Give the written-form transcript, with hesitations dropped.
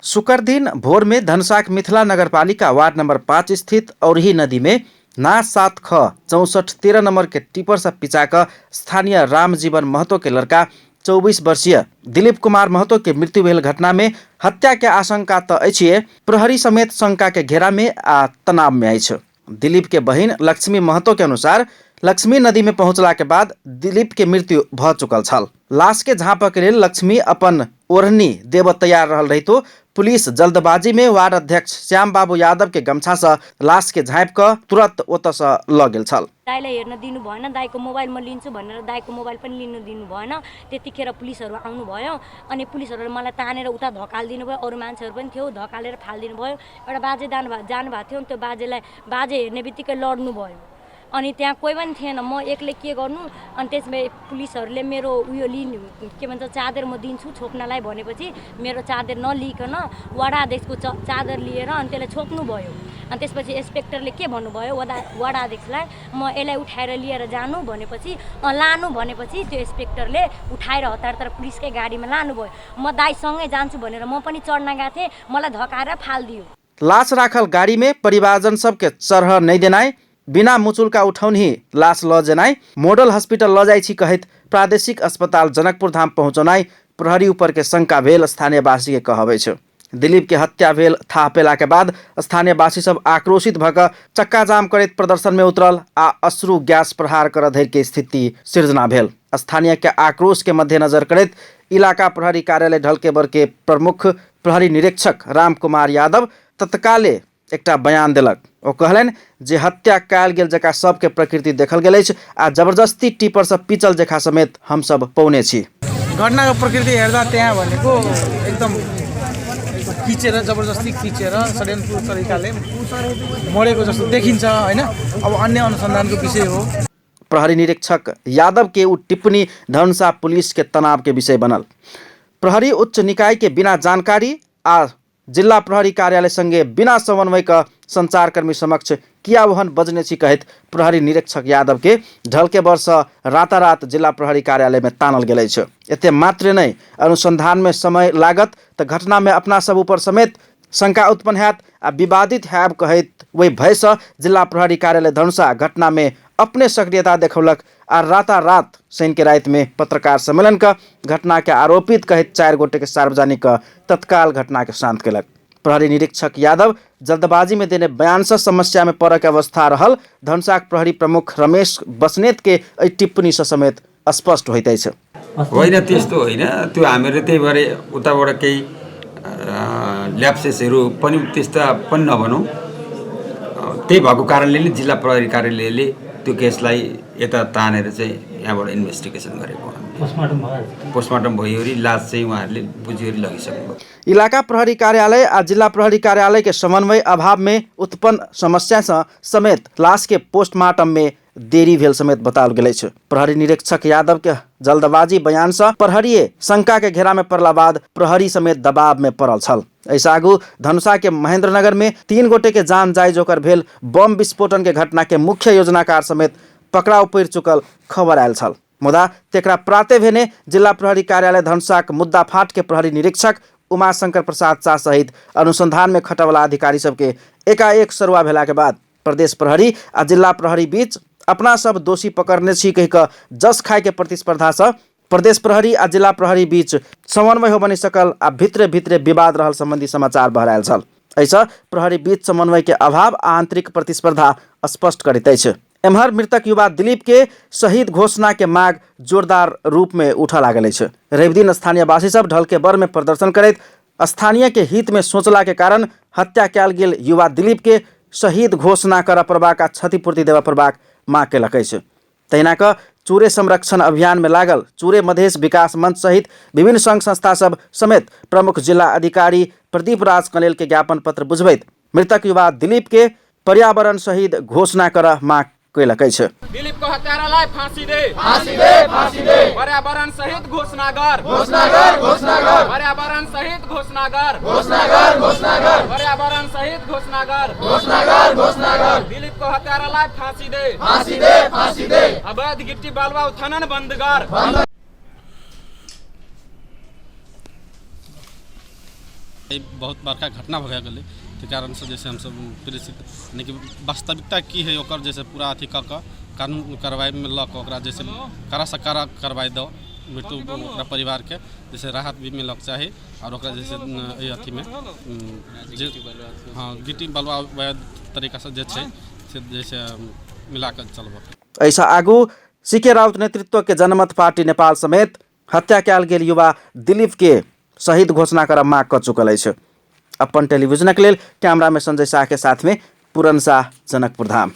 शुक्र दिन भोर में धनसाक मिथिला नगरपालिका वार्ड नंबर 5 स्थित औरही नदी में ना 7 ख 64 13 नंबर के टिपर से पिचाकर स्थानीय रामजीवन महतो के लड़का 24 वर्षीय दिलीप कुमार महतो के मृत्यु भेल घटना में हत्या के आशंका तो अछि, प्रहरी समेत शंका के घेरा में आ तनाव में अछि। दिलीप के बहिन लक्ष्मी महतो के अनुसार लक्ष्मी नदी में पहुंचला के बाद दिलीप के मृत्यु भ चुकल छल। लाश के झाँपक लेल लक्ष्मी अपन ओढ़नी देव तैयार रहल रहितो पुलिस जल्दबाजी में वार्ड अध्यक्ष श्याम बाबू यादव के गमछा से लाश के झाँप क तुरंत ओत से ल गेल छल। दाइलाई हेर्न दिनु भएन, दाइको मोबाइल म लिन्छु भनेर दाइको मोबाइल पनि लिनु दिनु भएन। त्यतिखेर पुलिसहरु आउनु भयो अनि पुलिसहरुले मलाई तानेर उता धकाल्दिनु भयो। अरु मान्छेहरु पनि थियो, धकालेर फाल्दिनु भयो। एउटा बाजे जानु भएको थियो, त्यो बाजेलाई बाजे हेर्ने बित्तिकै लड्नु भयो। अनि त्यहाँ कोही पनि थिएन, म एक्लै के गर्नु। अनि त्यसमै पुलिसहरुले मेरो उयो लिनु के भन्छ चादर म दिन्छु छोप्नलाई भनेपछि मेरो चादर नलिकन वडा अध्यक्षको चादर लिएर अनि त्यसलाई छोप्नु भयो। अनि त्यसपछि इन्स्पेक्टरले के भन्नुभयो वडा अध्यक्षलाई, म यसलाई उठाएर लिएर जानु भनेपछि लानु भनेपछि त्यो इन्स्पेक्टरले उठाएर हतार पुलिसकै गाडीमा लानु भयो। म दाइसँगै जान्छु भनेर म पनि चढ्न गएको थिएँ, मलाई धकाएर फाल्दियो। लाश राखल गाड़ी में परिवारजन सबके चढ़ नहीं देनाई, बिना मुचुल्का उठौनी लाश ल जेनाई, मोडल हॉस्पिटल ल जाइ छी कहैत प्रादेशिक अस्पताल जनकपुर धाम पहुँचौनाई प्रहरी ऊपर के शंका भेल स्थानीयवासी के कहबै छ। दिलीप के हत्या भेल थाहा पेला के बाद स्थानीयवासी सब आक्रोशित भक चक्का जाम करैत प्रदर्शन में उतरल आ अश्रु गैस प्रहार कर धरि के स्थिति सिर्जना भेल। स्थानीय के आक्रोश के मद्देनजर करैत इलाका प्रहरी कार्यालय ढलकेबर के प्रमुख प्रहरी निरीक्षक राम कुमार यादव तत्काले एकटा बयान देलक। ओ कहलनि जे हत्या कयल गेल जका सबके प्रकृति देखल गेल अछि आ जबरदस्ती टिपर से पिचल जका समेत हम सब पौने छी। घटनाको प्रकृति हेर्दा त्यहाँ भनेको एकदम पिचेर जबरजस्ती खिचेर षड्यन्त्र तरिकाले मरेको जस्तो देखिन्छ हैन। अब अन्य अनुसन्धानको विषय हो। प्रहरी निरीक्षक यादव के उ टिप्पणी धनुषा पुलिस के तनाव के विषय बनल। प्रहरी उच्च निकाय के बिना जानकारी आ जिला प्रहरी कार्यालय संगे बिना समन्वय का संचारकर्मी समक्ष किया वहन बजने छी कहत प्रहरी निरीक्षक यादव के ढलकेबर से रातारात जिला प्रहरी कार्यालय में तानल गेल छ। एते मात्र नहीं, अनुसंधान में समय लागत तो घटना में अपना सब ऊपर समेत शंका उत्पन्न हैत आ विवादित हैब कहत वही भय से जिला प्रहरी कार्यालय धनुषा घटना में अपने सक्रियता देखौलक आ रातारात शनि के रात में पत्रकार सम्मेलन का घटना के आरोपित कहत 4 गोटे के सार्वजनिक तत्काल घटना के शांत केलक। प्रहरी निरीक्षक यादव जल्दबाजी में देने बयान से समस्या में पड़क अवस्था रहल धनुषाक प्रहरी प्रमुख रमेश बस्नेत के टिप्पणी से समेत स्पष्ट होइतै छ। होइन त्यस्तो होइन, त्यो हामीले त्यही भएर उताबाट केही ल्याप्सेसहरू पनि त्यस्ता पनि नभनौँ। त्यही भएको कारणले जिल्ला प्रहरी कार्यालयले त्यो केसलाई यता तानेर चाहिँ यहाँबाट इन्भेस्टिगेसन गरेको। पोस्टमार्टम भइवरी लास चाहिँ उहाँहरूले बुझिवरी लगिसक्नुभयो। इलाका प्रहरी कार्यालय आ जिला प्रहरी कार्यालय के समन्वय अभाव में उत्पन्न समस्या से समेत लाश के पोस्टमार्टम में देरी भेल समेत बताओल गेल छ। प्रहरी निरीक्षक यादव के जल्दबाजी बयान से प्रहरीय शंका के घेरा में पड़ला बाद प्रहरी समेत दबाव में पड़ल छल। ऐसा आगू धनुषा के महेंद्रनगर में 3 गोटे के जान जाय जोकर भेल बम विस्फोटन के घटना के मुख्य योजनाकार समेत पकड़ाव पड़ चुकल खबर आयल छल। मुदा तेकरा प्राते भेने जिला प्रहरी कार्यालय धनुषाक मुद्दा फाट के प्रहरी निरीक्षक उमाशंकर प्रसाद शाह सहित अनुसंधान में खटवला अधिकारी सबके एकाएक सरुआ भेला के बाद प्रदेश प्रहरी आ जिला प्रहरी बीच अपना सब दोषी पकड़ने छी कह के जस खाए के प्रतिस्पर्धा से प्रदेश प्रहरी आ जिला प्रहरी बीच समन्वय हो बनी सकल आ भित्रे भित्रे विवाद रहल संबंधी समाचार बहरायल छल। ऐसा प्रहरी बीच समन्वय के अभाव आंतरिक प्रतिस्पर्धा स्पष्ट करते छ। एम्हर मृतक युवा दिलीप के शहीद घोषणा के मांग जोरदार रूप में उठा लागल छ। रवि दिन स्थानीयवासी सब ढलकेबर में प्रदर्शन करैत स्थानीय के हित में सोचला के कारण हत्या कयल गेल युवा दिलीप के शहीद घोषणा कर पड़बाक आ क्षतिपूर्ति देवा पड़बाक मांग केलक अछि। तहिना क चूरे संरक्षण अभियान में लागल चूरे मधेश विकास मंच सहित विभिन्न संघ संस्था सब समेत प्रमुख जिला अधिकारी प्रदीप राज कनेल के ज्ञापन पत्र बुझबैत मृतक युवा दिलीप के पर्यावरण शहीद घोषणा कर मांग केलक अछि। दिलीप को हत्यारालाई फांसी दे, फांसी दे, फांसी दे। पर्यावरण शहीद घोषणा कर, घोषणा कर, घोषणा कर। पर्यावरण शहीद घोषणा कर, घोषणा कर, घोषणा कर। पर्यावरण शहीद घोषणा कर, घोषणा कर, घोषणा कर। दिलीप को हत्यारालाई फांसी दे, फांसी दे, फांसी दे। अवैध गिट्टी बालुवा उत्खनन बंद कर। बहुत बड़का घटना भऽ गेलै के कारण से जैसे हम सब प्रेरित यानी कि वास्तविकता की है ओकर जैसे पूरा अथी कऽ कऽ कानून कार्रवाई में लऽ कऽ ओकरा जैसे कड़ा से कड़ा कार्रवाई दो मृत्यु ओकरा परिवार के जैसे राहत भी मिलक चाही और ओकरा जैसे अथी में हाँ गिट्टी बलुआ वह तरीका से जे छै से जैसे मिला कर चलबो। ऐसा आगू सीके राउत नेतृत्व के जनमत पार्टी नेपाल समेत हत्या कयल गेल युवा दिलीप के शहीद घोषणा करब माग कर चुकल है। अपन टेलीविजन के लेल कैमरा में संजय शाह के साथ में पूरन शाह जनकपुर धाम।